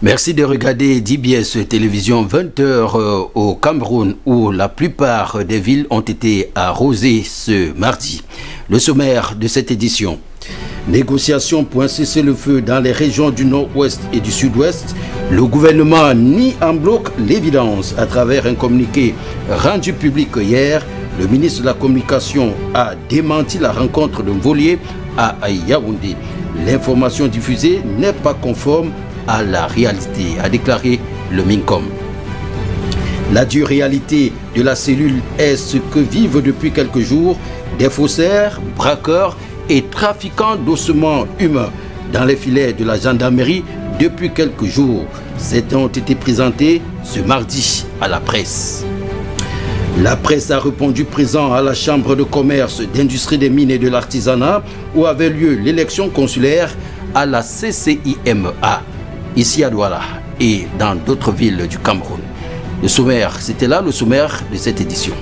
Merci de regarder DBS Télévision 20h au Cameroun où la plupart des villes ont été arrosées ce mardi. Le sommaire de cette édition. Négociations pour un cessez-le-feu dans les régions du nord-ouest et du sud-ouest. Le gouvernement nie en bloc l'évidence à travers un communiqué rendu public hier. Le ministre de la Communication a démenti la rencontre d'un volier à Yaoundé. L'information diffusée n'est pas conforme à la réalité, a déclaré le MINCOM. La dure réalité de la cellule est ce que vivent depuis quelques jours des faussaires, braqueurs et trafiquants d'ossements humains dans les filets de la gendarmerie depuis quelques jours. Ces ont été présentés ce mardi à la presse. La presse a répondu présent à la Chambre de commerce, d'industrie des mines et de l'artisanat où avait lieu l'élection consulaire à la CCIMA, ici à Douala et dans d'autres villes du Cameroun. Le sommaire, c'était là le sommaire de cette édition.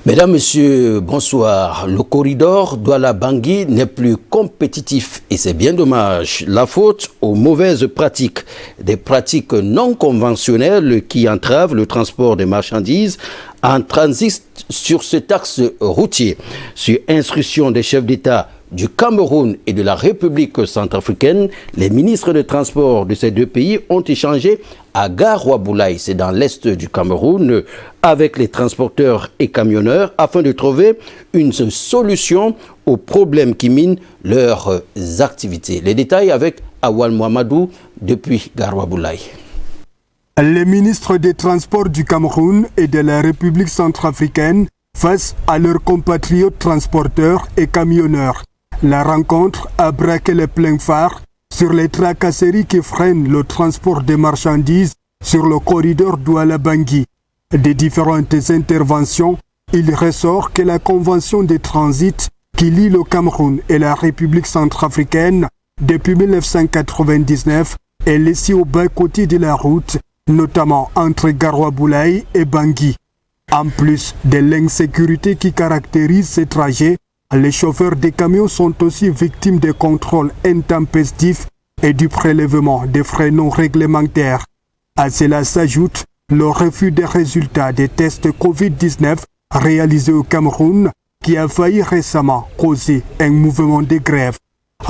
Mesdames, Messieurs, bonsoir. Le corridor Douala-Bangui n'est plus compétitif et c'est bien dommage. La faute aux mauvaises pratiques, des pratiques non conventionnelles qui entravent le transport des marchandises en transit sur cet axe routier. Sur instruction des chefs d'État du Cameroun et de la République centrafricaine, les ministres de transport de ces deux pays ont échangé à Garoua-Boulaye, c'est dans l'est du Cameroun, avec les transporteurs et camionneurs afin de trouver une solution aux problèmes qui minent leurs activités. Les détails avec Awal Mohamedou depuis Garoua-Boulaye. Les ministres des Transports du Cameroun et de la République centrafricaine face à leurs compatriotes transporteurs et camionneurs. La rencontre a braqué les pleins phares sur les tracasseries qui freinent le transport des marchandises sur le corridor Douala-Bangui. Des différentes interventions, il ressort que la convention de transit qui lie le Cameroun et la République centrafricaine depuis 1999 est laissée au bas-côté de la route, notamment entre Garoua-Boulaye et Bangui. En plus de l'insécurité qui caractérise ces trajets, les chauffeurs des camions sont aussi victimes des contrôles intempestifs et du prélèvement des frais non réglementaires. À cela s'ajoute le refus des résultats des tests Covid-19 réalisés au Cameroun qui a failli récemment causer un mouvement de grève.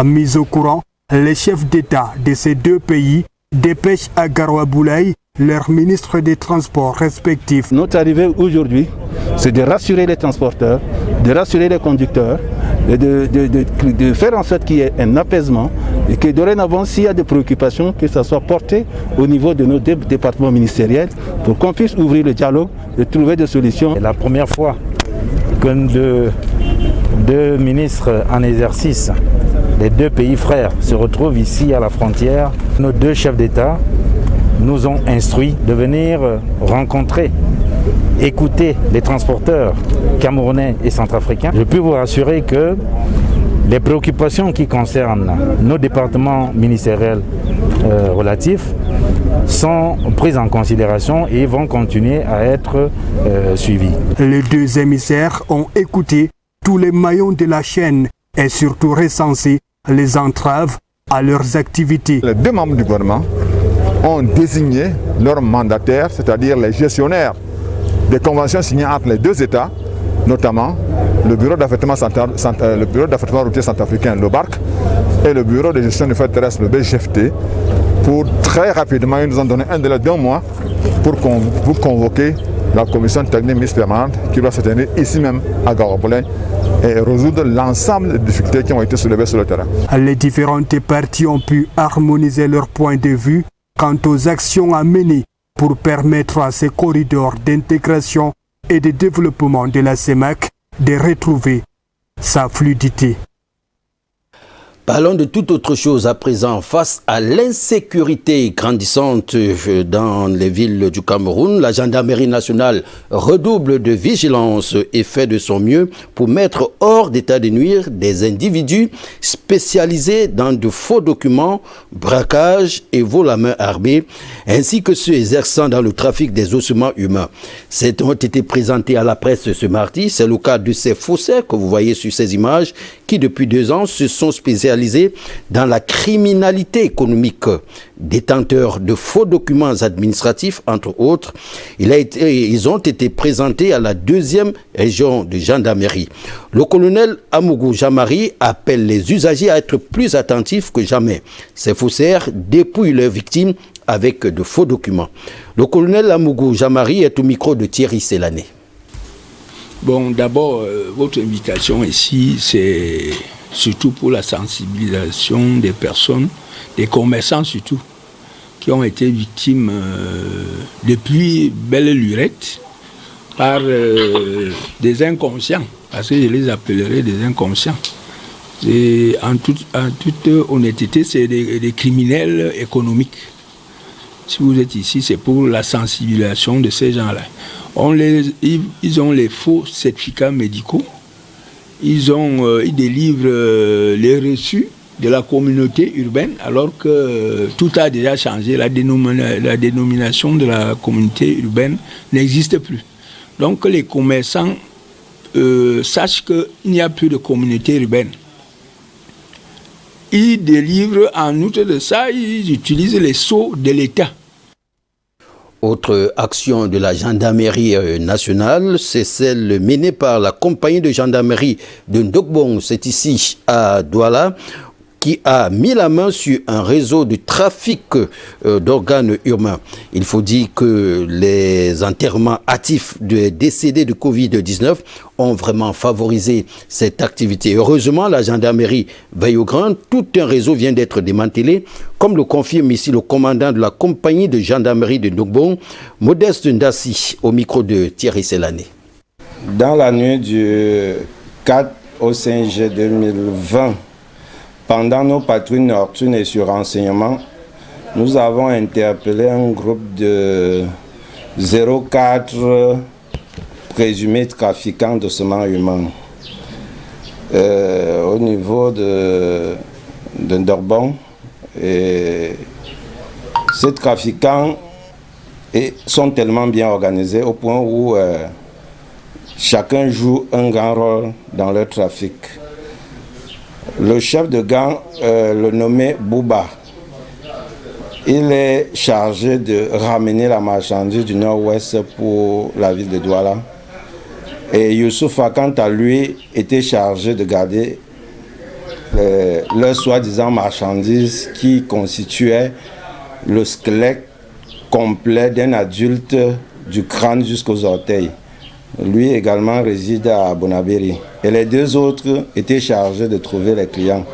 Mis au courant, les chefs d'État de ces deux pays dépêchent à Garoua-Boulaye leurs ministres des Transports respectifs. Notre arrivée aujourd'hui, c'est de rassurer les transporteurs, de rassurer les conducteurs, et de faire en sorte qu'il y ait un apaisement et que dorénavant, s'il y a des préoccupations, que ça soit porté au niveau de nos départements ministériels pour qu'on puisse ouvrir le dialogue et trouver des solutions. C'est la première fois que deux ministres en exercice des deux pays frères se retrouvent ici à la frontière. Nos deux chefs d'État nous ont instruits de venir rencontrer, écouter les transporteurs camerounais et centrafricains. Je peux vous rassurer que les préoccupations qui concernent nos départements ministériels relatifs sont prises en considération et vont continuer à être suivies. Les deux émissaires ont écouté tous les maillons de la chaîne et surtout recensé les entraves à leurs activités. Les deux membres du gouvernement ont désigné leurs mandataires, c'est-à-dire les gestionnaires des conventions signées entre les deux États, notamment le bureau d'affectement routier centrafricain, le BARC, et le bureau de gestion du fret terrestre, le BGFT, pour très rapidement, ils nous ont donné un délai d'1 mois pour convoquer la commission technique mixte permanente qui doit se tenir ici même à Garoua-Boulaye et résoudre l'ensemble des difficultés qui ont été soulevées sur le terrain. Les différentes parties ont pu harmoniser leur point de vue quant aux actions à mener pour permettre à ces corridors d'intégration et de développement de la CEMAC de retrouver sa fluidité. Parlons de toute autre chose à présent. Face à l'insécurité grandissante dans les villes du Cameroun, la gendarmerie nationale redouble de vigilance et fait de son mieux pour mettre hors d'état de nuire des individus spécialisés dans de faux documents, braquage et vol à main armée, ainsi que ceux exerçant dans le trafic des ossements humains. Ces ont été présentés à la presse ce mardi. C'est le cas de ces faussaires que vous voyez sur ces images qui, depuis 2 ans, se sont spécialisés dans la criminalité économique. Détenteurs de faux documents administratifs, entre autres, ils ont été présentés à la 2e région de gendarmerie. Le colonel Amougou Jamari appelle les usagers à être plus attentifs que jamais. Ces faussaires dépouillent leurs victimes avec de faux documents. Le colonel Amougou Jamari est au micro de Thierry Selané. Bon, d'abord, votre invitation ici, c'est surtout pour la sensibilisation des personnes, des commerçants surtout, qui ont été victimes depuis belle lurette par des inconscients, parce que je les appellerai des inconscients. Et en toute honnêteté, c'est des criminels économiques. Si vous êtes ici, c'est pour la sensibilisation de ces gens-là. Ils ont les faux certificats médicaux. Ils délivrent les reçus de la communauté urbaine, alors que tout a déjà changé. La dénomination de la communauté urbaine n'existe plus. Donc les commerçants sachent qu'il n'y a plus de communauté urbaine. Ils délivrent, en outre de ça, ils utilisent les sceaux de l'État. Autre action de la gendarmerie nationale, c'est celle menée par la compagnie de gendarmerie de Ndokbong, c'est ici à Douala, qui a mis la main sur un réseau de trafic d'organes humains. Il faut dire que les enterrements hâtifs de décédés de Covid-19 ont vraiment favorisé cette activité. Heureusement, la gendarmerie veille au grand. Tout un réseau vient d'être démantelé, comme le confirme ici le commandant de la compagnie de gendarmerie de Ndokbong, Modeste Ndassi, au micro de Thierry Selané. Dans la nuit du 4 au 5 juillet 2020, pendant nos patrouilles nocturnes et sur renseignement, nous avons interpellé un groupe de 04 présumés trafiquants d'ossements humains au niveau de Ndokbong. Et ces trafiquants sont tellement bien organisés au point où chacun joue un grand rôle dans leur trafic. Le chef de gang, le nommé Bouba, il est chargé de ramener la marchandise du nord-ouest pour la ville de Douala. Et Youssoufa, quant à lui, était chargé de garder leur soi-disant marchandise qui constituait le squelette complet d'un adulte du crâne jusqu'aux orteils. Lui également réside à Bonabéry. Et les 2 autres étaient chargés de trouver les clients.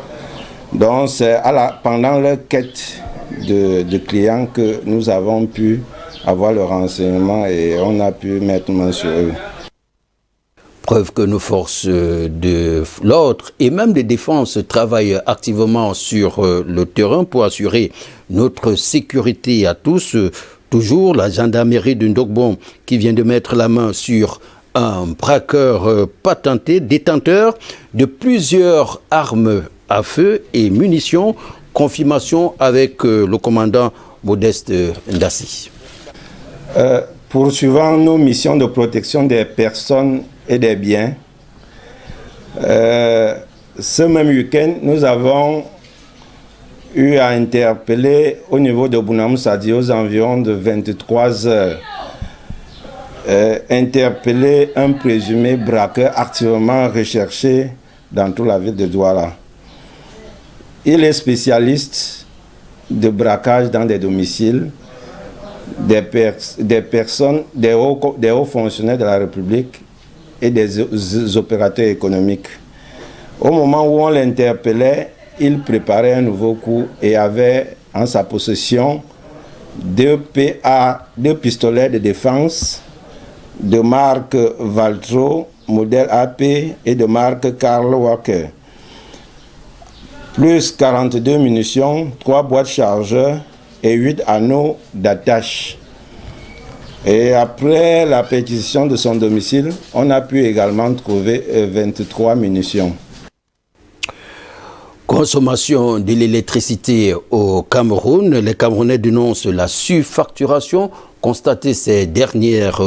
Donc c'est pendant leur quête de clients que nous avons pu avoir le renseignement et on a pu mettre main sur eux. Preuve que nos forces de l'ordre et même de défense travaillent activement sur le terrain pour assurer notre sécurité à tous. Toujours la gendarmerie de Ndokbong qui vient de mettre la main sur un braqueur patenté, détenteur de plusieurs armes à feu et munitions. Confirmation avec le commandant Modeste Ndassi. Poursuivant nos missions de protection des personnes et des biens, ce même week-end, nous avons eu à interpeller au niveau de Bounamoussadi aux environs de 23 heures, interpeller un présumé braqueur activement recherché dans toute la ville de Douala. Il est spécialiste de braquage dans des domiciles, des personnes, des hauts fonctionnaires de la République et des opérateurs économiques. Au moment où on l'interpellait, il préparait un nouveau coup et avait en sa possession 2 pistolets de défense de marque Valtro, modèle AP et de marque Karl Walker. plus 42 munitions, 3 boîtes chargeurs et 8 anneaux d'attache. Et après la perquisition de son domicile, on a pu également trouver 23 munitions. Consommation de l'électricité au Cameroun. Les Camerounais dénoncent la surfacturation constatée ces dernières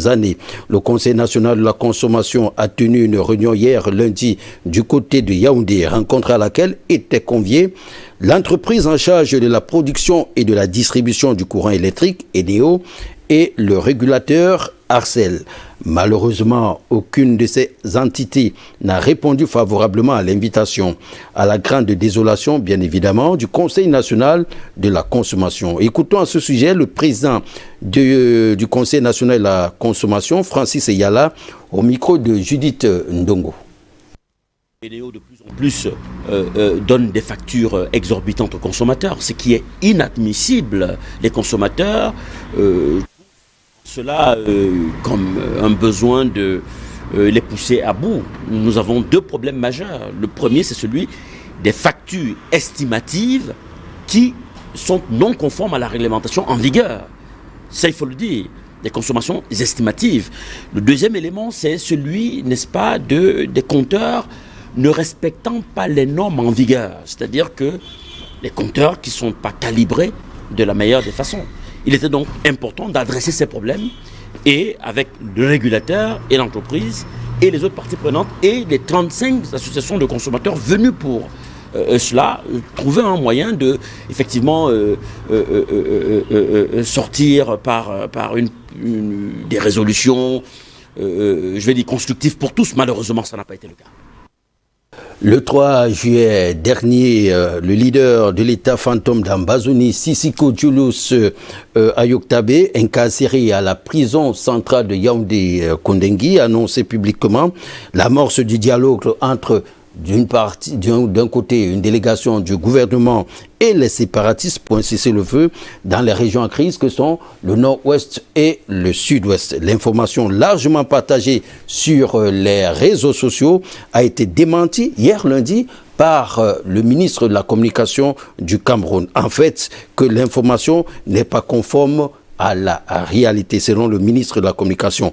années. Le Conseil national de la consommation a tenu une réunion hier lundi du côté de Yaoundé, rencontre à laquelle étaient conviés l'entreprise en charge de la production et de la distribution du courant électrique, EDEO, et le régulateur Arcel. Malheureusement, aucune de ces entités n'a répondu favorablement à l'invitation, à la grande désolation, bien évidemment, du Conseil national de la consommation. Écoutons à ce sujet le président du Conseil national de la consommation, Francis Eyala, au micro de Judith Ndongo. EDEO de plus en plus donne des factures exorbitantes aux consommateurs, ce qui est inadmissible. Les consommateurs cela comme un besoin de les pousser à bout. Nous avons 2 problèmes majeurs. Le premier, c'est celui des factures estimatives qui sont non conformes à la réglementation en vigueur. Ça, il faut le dire. Des consommations estimatives. Le deuxième élément, c'est celui, n'est-ce pas, des compteurs ne respectant pas les normes en vigueur. C'est-à-dire que les compteurs qui ne sont pas calibrés de la meilleure des façons. Il était donc important d'adresser ces problèmes et avec le régulateur et l'entreprise et les autres parties prenantes et les 35 associations de consommateurs venues pour cela, trouver un moyen de effectivement sortir par des résolutions, je vais dire constructives pour tous. Malheureusement, ça n'a pas été le cas. Le 3 juillet dernier, le leader de l'État fantôme d'Ambazonie, Sissoko Julius Ayoktabe, incarcéré à la prison centrale de Yaoundé-Kondengui, a annoncé publiquement l'amorce du dialogue entre d'un côté une délégation du gouvernement et les séparatistes pour un cessez-le-feu dans les régions en crise que sont le nord-ouest et le sud-ouest. L'information largement partagée sur les réseaux sociaux a été démentie hier lundi par le ministre de la Communication du Cameroun. En fait, que l'information n'est pas conforme à la réalité, selon le ministre de la Communication.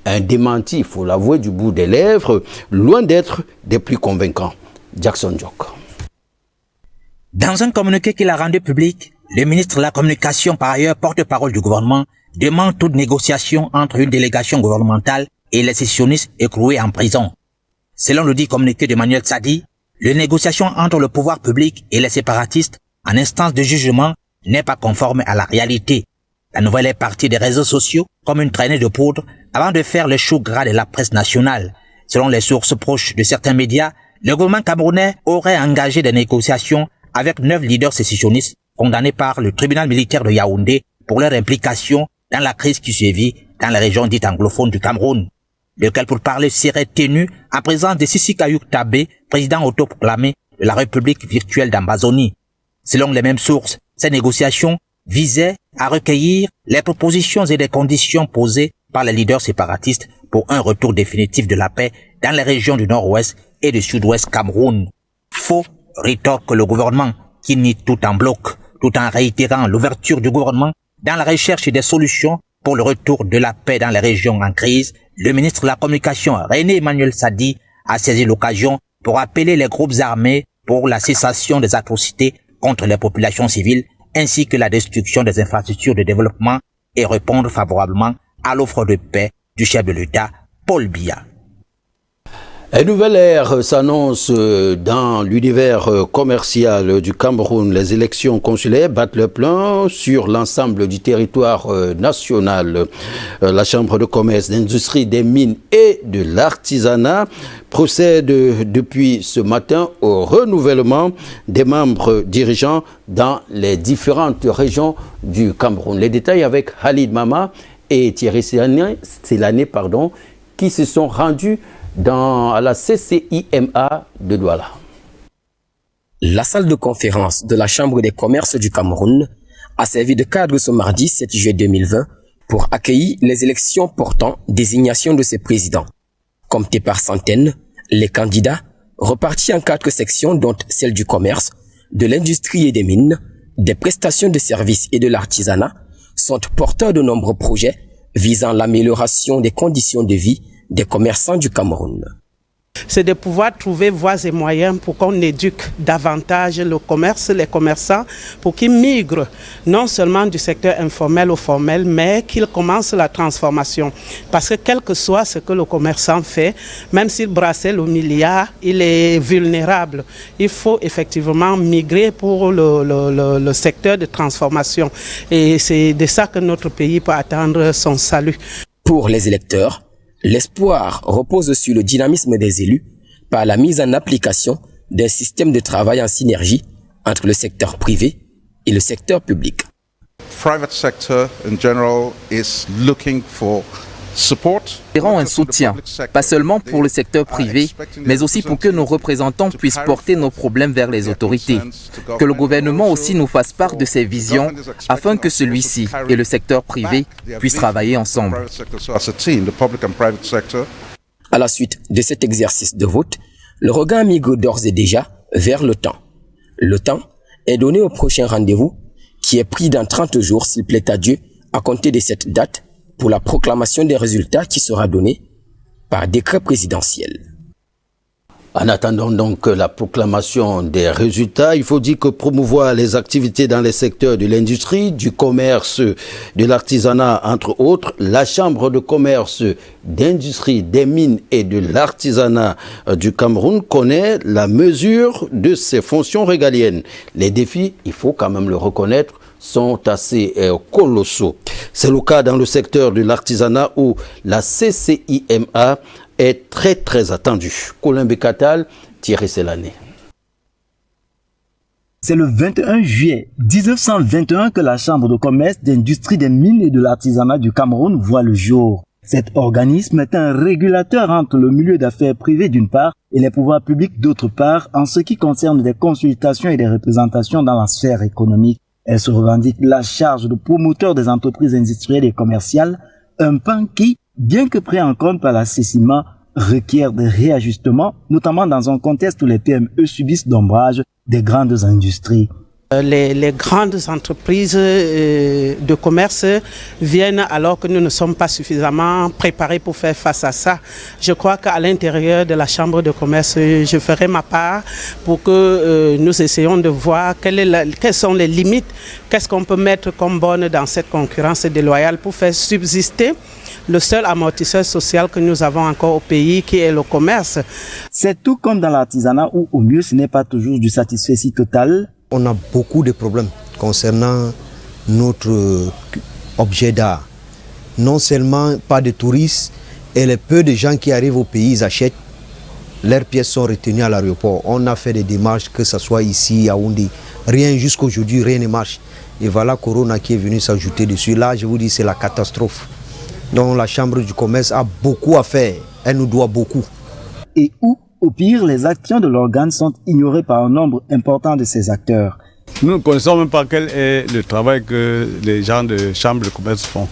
Un démenti, il faut l'avouer, du bout des lèvres, loin d'être des plus convaincants. Jackson Jock. Dans un communiqué qu'il a rendu public, le ministre de la Communication, par ailleurs porte-parole du gouvernement, demande toute négociation entre une délégation gouvernementale et les sécessionnistes écroués en prison. Selon le dit communiqué d'Emmanuel Sadi, les négociations entre le pouvoir public et les séparatistes en instance de jugement n'est pas conforme à la réalité. La nouvelle est partie des réseaux sociaux comme une traînée de poudre avant de faire le chou gras de la presse nationale. Selon les sources proches de certains médias, le gouvernement camerounais aurait engagé des négociations avec 9 leaders sécessionnistes condamnés par le tribunal militaire de Yaoundé pour leur implication dans la crise qui sévit dans la région dite anglophone du Cameroun. Lequel pourparlers serait tenu en présence de Sissoko Ayoktabe, président autoproclamé de la République virtuelle d'Ambazonie. Selon les mêmes sources, ces négociations visaient à recueillir les propositions et les conditions posées par les leaders séparatistes pour un retour définitif de la paix dans les régions du nord-ouest et du sud-ouest Cameroun. Faux, rétorque le gouvernement, qui nie tout en bloc, tout en réitérant l'ouverture du gouvernement dans la recherche des solutions pour le retour de la paix dans les régions en crise. Le ministre de la Communication, René Emmanuel Sadi, a saisi l'occasion pour appeler les groupes armés pour la cessation des atrocités contre les populations civiles ainsi que la destruction des infrastructures de développement et répondre favorablement à l'offre de paix du chef de l'État, Paul Biya. Une nouvelle ère s'annonce dans l'univers commercial du Cameroun. Les élections consulaires battent le plein sur l'ensemble du territoire national. La Chambre de commerce, d'industrie, des mines et de l'artisanat procède depuis ce matin au renouvellement des membres dirigeants dans les différentes régions du Cameroun. Les détails avec Khalid Mama et Thierry Selané, qui se sont rendus à la CCIMA de Douala. La salle de conférence de la Chambre des commerces du Cameroun a servi de cadre ce mardi 7 juillet 2020 pour accueillir les élections portant désignation de ses présidents. Comptés par centaines, les candidats repartis en 4 sections dont celle du commerce, de l'industrie et des mines, des prestations de services et de l'artisanat, sont porteurs de nombreux projets visant l'amélioration des conditions de vie des commerçants du Cameroun. C'est de pouvoir trouver voies et moyens pour qu'on éduque davantage le commerce, les commerçants, pour qu'ils migrent non seulement du secteur informel au formel, mais qu'ils commencent la transformation. Parce que quel que soit ce que le commerçant fait, même s'il brassait le milliard, il est vulnérable. Il faut effectivement migrer pour le secteur de transformation. Et c'est de ça que notre pays peut attendre son salut. Pour les électeurs, l'espoir repose sur le dynamisme des élus par la mise en application d'un système de travail en synergie entre le secteur privé et le secteur public. Private sector in general is looking for support. Nous avons un soutien, pas seulement pour le secteur privé, mais aussi pour que nos représentants puissent porter nos problèmes vers les autorités. Que le gouvernement aussi nous fasse part de ses visions afin que celui-ci et le secteur privé puissent travailler ensemble. À la suite de cet exercice de vote, le regard migre d'ores et déjà vers le temps. Le temps est donné au prochain rendez-vous qui est pris dans 30 jours, s'il plaît à Dieu, à compter de cette date, pour la proclamation des résultats qui sera donnée par décret présidentiel. En attendant donc la proclamation des résultats, il faut dire que promouvoir les activités dans les secteurs de l'industrie, du commerce, de l'artisanat, entre autres, la Chambre de commerce, d'industrie, des mines et de l'artisanat du Cameroun connaît la mesure de ses fonctions régaliennes. Les défis, il faut quand même le reconnaître, sont assez colossaux. C'est le cas dans le secteur de l'artisanat où la CCIMA est très attendue. Colin Bekatal, Thierry Selané. C'est le 21 juillet 1921 que la Chambre de commerce, d'industrie, des mines et de l'artisanat du Cameroun voit le jour. Cet organisme est un régulateur entre le milieu d'affaires privé d'une part et les pouvoirs publics d'autre part en ce qui concerne des consultations et des représentations dans la sphère économique. Elle se revendique la charge de promoteur des entreprises industrielles et commerciales, un pan qui, bien que pris en compte par la CCIMA, requiert des réajustements, notamment dans un contexte où les PME subissent d'ombrage des grandes industries. Les grandes entreprises de commerce viennent alors que nous ne sommes pas suffisamment préparés pour faire face à ça. Je crois qu'à l'intérieur de la Chambre de commerce, je ferai ma part pour que nous essayions de voir quelles sont les limites, qu'est-ce qu'on peut mettre comme borne dans cette concurrence déloyale pour faire subsister le seul amortisseur social que nous avons encore au pays, qui est le commerce. C'est tout comme dans l'artisanat où au mieux ce n'est pas toujours du satisfecit total. On a beaucoup de problèmes concernant notre objet d'art. Non seulement pas de touristes, et les peu de gens qui arrivent au pays, ils achètent, leurs pièces sont retenues à l'aéroport. On a fait des démarches, que ce soit ici, à Yaoundé. Rien jusqu'à aujourd'hui, rien ne marche. Et voilà Corona qui est venu s'ajouter dessus. Là, je vous dis, c'est la catastrophe. Donc la Chambre du commerce a beaucoup à faire. Elle nous doit beaucoup. Et où, au pire, les actions de l'organe sont ignorées par un nombre important de ses acteurs. Nous ne connaissons même pas quel est le travail que les gens de Chambre de commerce font.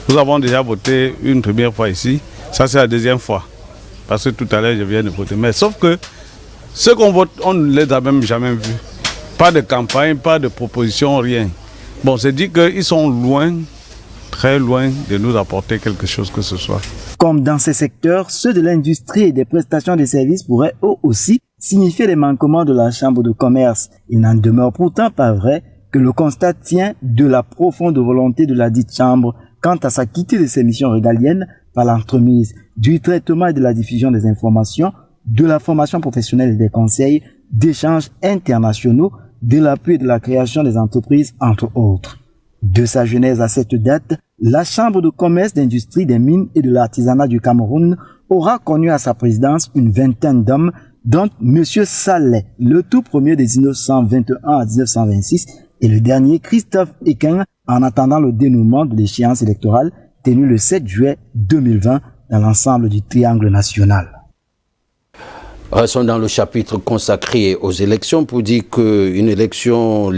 Nous avons déjà voté une première fois ici. Ça, c'est la deuxième fois. Parce que tout à l'heure, je viens de voter. Mais sauf que ceux qu'on vote, on ne les a même jamais vus. Pas de campagne, pas de proposition, rien. Bon, c'est dit qu'ils sont loin, très loin de nous apporter quelque chose que ce soit. Comme dans ces secteurs, ceux de l'industrie et des prestations de services pourraient eux aussi signifier les manquements de la Chambre de commerce. Il n'en demeure pourtant pas vrai que le constat tient de la profonde volonté de la dite Chambre quant à s'acquitter de ses missions régaliennes par l'entremise du traitement et de la diffusion des informations, de la formation professionnelle et des conseils, d'échanges internationaux, de l'appui et de la création des entreprises, entre autres. De sa genèse à cette date, la Chambre de commerce, d'industrie, des mines et de l'artisanat du Cameroun aura connu à sa présidence une vingtaine d'hommes, dont M. Saleh, le tout premier de 1921 à 1926, et le dernier, Christophe Ekin, en attendant le dénouement de l'échéance électorale tenue le 7 juillet 2020 dans l'ensemble du triangle national. Restons dans le chapitre consacré aux élections pour dire que l'élection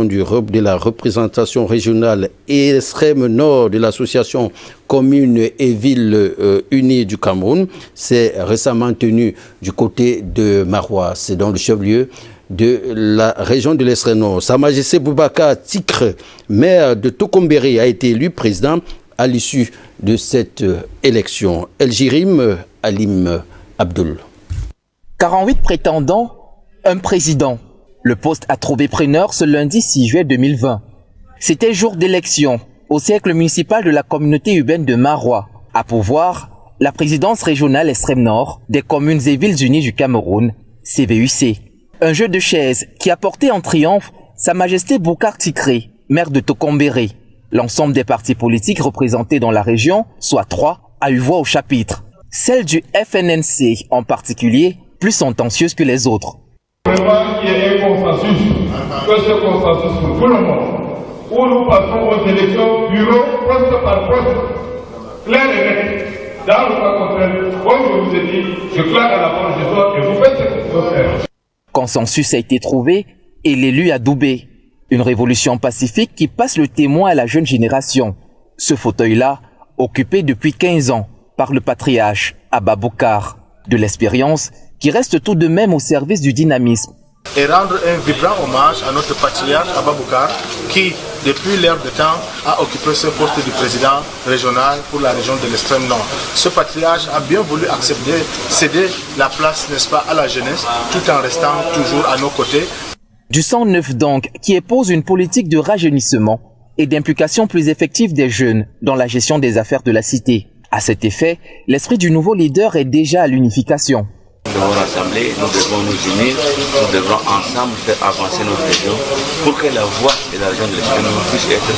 de la représentation régionale extrême nord de l'association communes et villes unies du Cameroun s'est récemment tenue du côté de Maroua. C'est dans le chef-lieu de la région de l'extrême nord. Sa Majesté Boubacar Tikre, maire de Tokombéré, a été élu président à l'issue de cette élection. El Jirim Alim Abdul. 48 prétendants, un président. Le poste a trouvé preneur ce lundi 6 juillet 2020. C'était jour d'élection au cercle municipal de la communauté urbaine de Maroua. À pourvoir, la présidence régionale extrême nord des communes et villes unies du Cameroun, CVUC. Un jeu de chaises qui a porté en triomphe Sa Majesté Boubacar Tikre, maire de Tokombéré. L'ensemble des partis politiques représentés dans la région, soit 3, a eu voix au chapitre. Celle du FNNC en particulier, plus sentencieuse que les autres. Vraiment, il y a un consensus, que ce consensus pour tout le monde, où nous passons aux élections bureau, poste par poste, clair et net. Dans le cas contraire, comme je vous ai dit, je claque à la porte du soir et vous faites ce qu'il faut faire. Consensus a été trouvé et l'élu adoubé. Une révolution pacifique qui passe le témoin à la jeune génération. Ce fauteuil-là, occupé depuis 15 ans par le patriarche Abba Boukar, de l'expérience qui reste tout de même au service du dynamisme. Et rendre un vibrant hommage à notre patriarche Abba Boukar qui, depuis l'ère de temps, a occupé ce poste du président régional pour la région de l'extrême nord. Ce patriarche a bien voulu céder la place, n'est-ce pas, à la jeunesse, tout en restant toujours à nos côtés. Du sang neuf donc, qui épouse une politique de rajeunissement et d'implication plus effective des jeunes dans la gestion des affaires de la cité. À cet effet, l'esprit du nouveau leader est déjà à l'unification. Nous devons rassembler, nous devons nous unir, nous devons ensemble faire avancer notre région pour que la voix de la région de l'extrême nord puisse être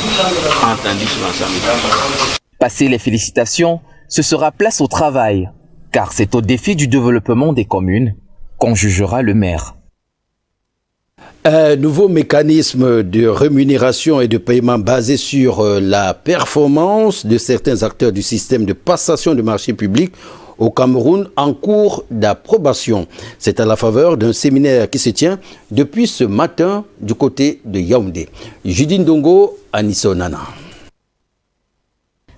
entendue sur l'ensemble. Passer les félicitations, ce sera place au travail, car c'est au défi du développement des communes qu'on jugera le maire. Un nouveau mécanisme de rémunération et de paiement basé sur la performance de certains acteurs du système de passation de marchés publics au Cameroun en cours d'approbation. C'est à la faveur d'un séminaire qui se tient depuis ce matin du côté de Yaoundé. Judine Dongo, Anissonana.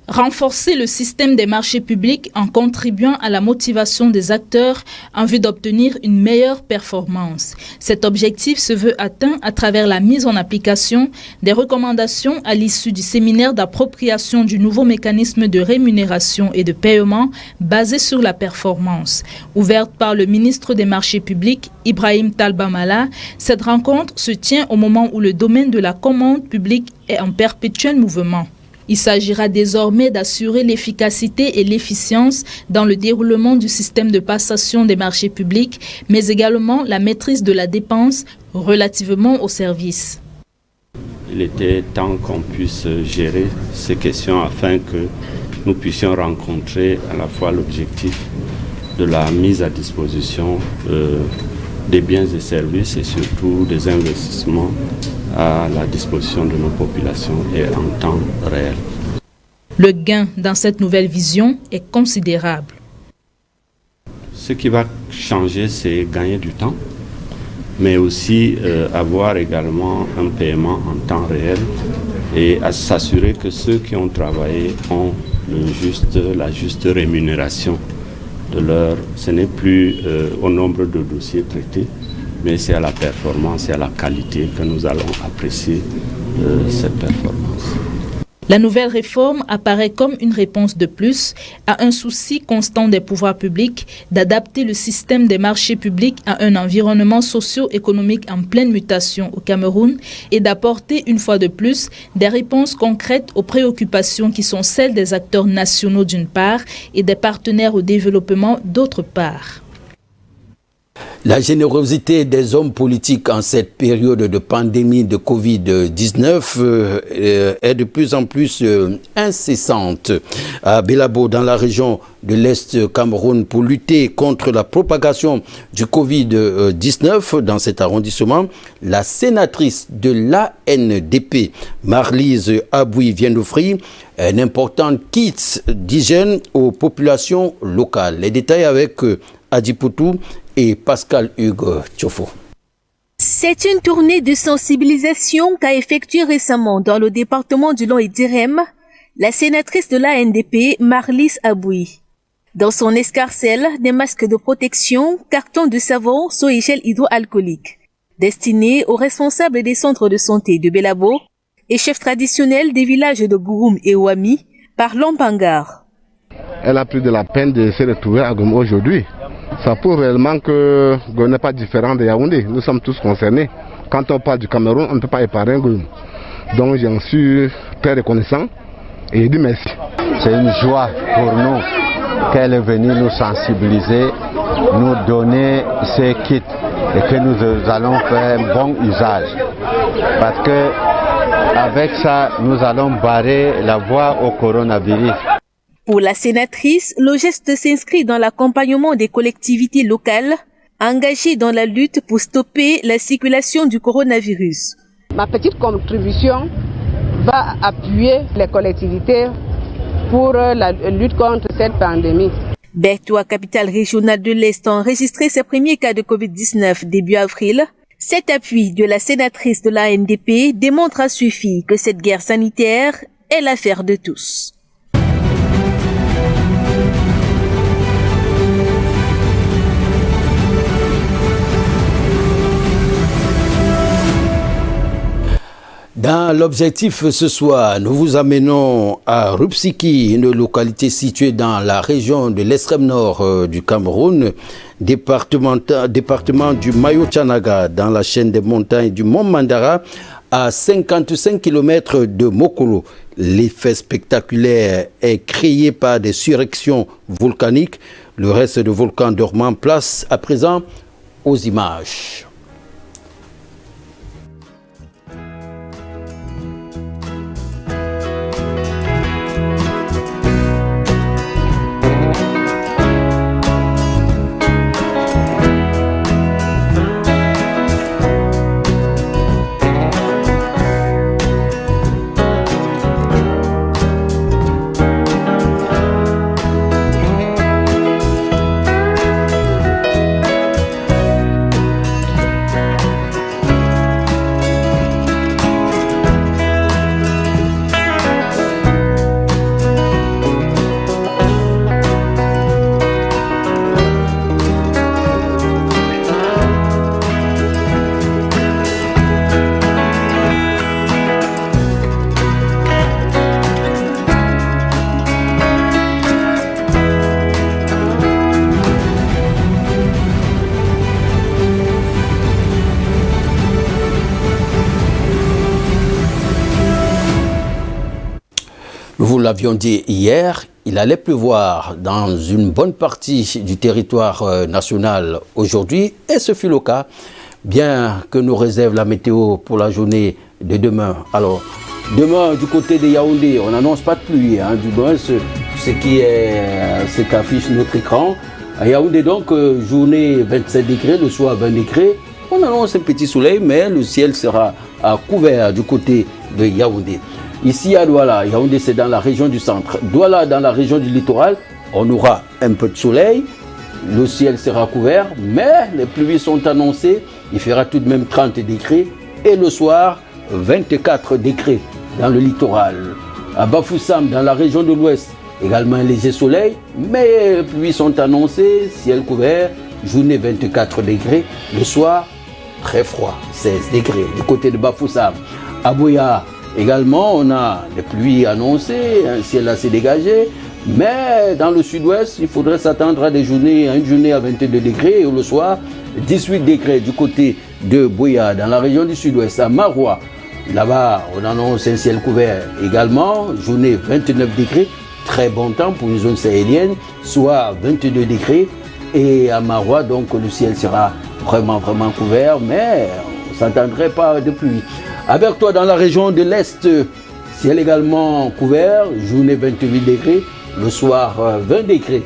Renforcer le système des marchés publics en contribuant à la motivation des acteurs en vue d'obtenir une meilleure performance. Cet objectif se veut atteint à travers la mise en application des recommandations à l'issue du séminaire d'appropriation du nouveau mécanisme de rémunération et de paiement basé sur la performance. Ouverte par le ministre des Marchés publics, Ibrahim Talbamala, cette rencontre se tient au moment où le domaine de la commande publique est en perpétuel mouvement. Il s'agira désormais d'assurer l'efficacité et l'efficience dans le déroulement du système de passation des marchés publics, mais également la maîtrise de la dépense relativement aux services. Il était temps qu'on puisse gérer ces questions afin que nous puissions rencontrer à la fois l'objectif de la mise à disposition des biens et services et surtout des investissements à la disposition de nos populations et en temps réel. Le gain dans cette nouvelle vision est considérable. Ce qui va changer, c'est gagner du temps, mais aussi avoir également un paiement en temps réel et à s'assurer que ceux qui ont travaillé ont la juste rémunération de leur. Ce n'est plus au nombre de dossiers traités, mais c'est à la performance et à la qualité que nous allons apprécier cette performance. La nouvelle réforme apparaît comme une réponse de plus à un souci constant des pouvoirs publics d'adapter le système des marchés publics à un environnement socio-économique en pleine mutation au Cameroun et d'apporter une fois de plus des réponses concrètes aux préoccupations qui sont celles des acteurs nationaux d'une part et des partenaires au développement d'autre part. La générosité des hommes politiques en cette période de pandémie de Covid-19 est de plus en plus incessante. À Belabo, dans la région de l'Est Cameroun, pour lutter contre la propagation du Covid-19 dans cet arrondissement, la sénatrice de l'ANDP, Marlise Aboui, vient d'offrir un important kit d'hygiène aux populations locales. Les détails avec Adipoutou et Pascal Hugues Tchofo. C'est une tournée de sensibilisation qu'a effectuée récemment dans le département du Long et d'Irem la sénatrice de l'ANDP, Marlys Aboui. Dans son escarcelle, des masques de protection, cartons de savon, eau et gel hydroalcoolique, destinés aux responsables des centres de santé de Belabo et chefs traditionnels des villages de Gouroum et Ouami par Lampangar. Elle a pris de la peine de se retrouver à Gouroum aujourd'hui. Ça prouve réellement que Gouroum n'est pas différent de Yaoundé. Nous sommes tous concernés. Quand on parle du Cameroun, on ne peut pas épargner Gouroum. Donc j'en suis très reconnaissant et je dis merci. C'est une joie pour nous qu'elle est venue nous sensibiliser, nous donner ces kits et que nous allons faire un bon usage. Parce que avec ça, nous allons barrer la voie au coronavirus. Pour la sénatrice, le geste s'inscrit dans l'accompagnement des collectivités locales engagées dans la lutte pour stopper la circulation du coronavirus. Ma petite contribution va appuyer les collectivités pour la lutte contre cette pandémie. Bertoua, capitale régionale de l'Est, a enregistré ses premiers cas de Covid-19 début avril. Cet appui de la sénatrice de l'ANDP démontre à suffit que cette guerre sanitaire est l'affaire de tous. Dans l'objectif ce soir, nous vous amenons à Rupsiki, une localité située dans la région de l'extrême nord du Cameroun, département du Mayo-Tchanaga, dans la chaîne des montagnes du Mont Mandara, à 55 km de Mokolo. L'effet spectaculaire est créé par des surrections volcaniques. Le reste du volcan dormant place à présent aux images. Nous l'avions dit hier, il allait pleuvoir dans une bonne partie du territoire national aujourd'hui, et ce fut le cas, bien que nous réserve la météo pour la journée de demain. Alors, demain, du côté de Yaoundé, on n'annonce pas de pluie, hein, du moins ce qu'affiche notre écran. À Yaoundé, donc, journée 27 degrés, le soir 20 degrés. On annonce un petit soleil, mais le ciel sera couvert du côté de Yaoundé. Ici à Douala, Yaoundé c'est dans la région du centre. Douala dans la région du littoral, on aura un peu de soleil, le ciel sera couvert, mais les pluies sont annoncées, il fera tout de même 30 degrés et le soir 24 degrés dans le littoral. À Bafoussam dans la région de l'ouest, également un léger soleil, mais les pluies sont annoncées, ciel couvert, journée 24 degrés, le soir très froid, 16 degrés du côté de Bafoussam. À Boya, également, on a des pluies annoncées, un ciel assez dégagé, mais dans le sud-ouest, il faudrait s'attendre à une journée à 22 degrés et le soir, 18 degrés du côté de Boya, dans la région du sud-ouest. À Maroua, là-bas, on annonce un ciel couvert également, journée 29 degrés, très bon temps pour une zone sahélienne, soit 22 degrés. Et à Maroua, donc, le ciel sera vraiment couvert, mais on ne s'attendrait pas de pluie. À Bertoua, dans la région de l'Est, ciel également couvert, journée 28 degrés, le soir 20 degrés.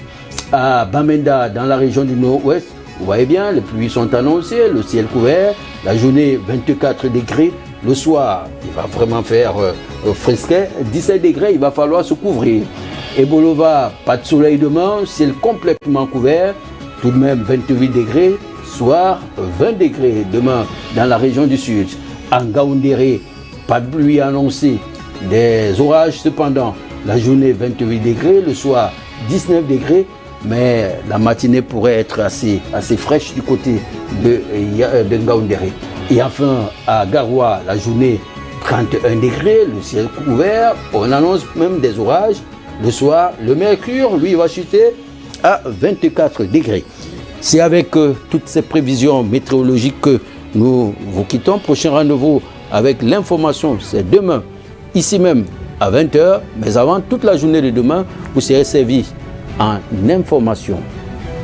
À Bamenda, dans la région du nord-ouest, vous voyez bien, les pluies sont annoncées, le ciel couvert, la journée 24 degrés, le soir, il va vraiment faire frisquet, 17 degrés, il va falloir se couvrir. Et Bolova, pas de soleil demain, ciel complètement couvert, tout de même 28 degrés, soir 20 degrés demain dans la région du sud. En Ngaoundéré, pas de pluie annoncée, des orages cependant. La journée 28 degrés, le soir 19 degrés, mais la matinée pourrait être assez fraîche du côté de Ngaoundéré. Et enfin, à Garoua, la journée 31 degrés, le ciel couvert, on annonce même des orages. Le soir, le mercure, lui, va chuter à 24 degrés. C'est avec toutes ces prévisions météorologiques que nous vous quittons. Prochain rendez-vous avec l'information, c'est demain, ici même à 20h. Mais avant, toute la journée de demain, vous serez servi en information.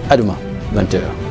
À demain, 20h.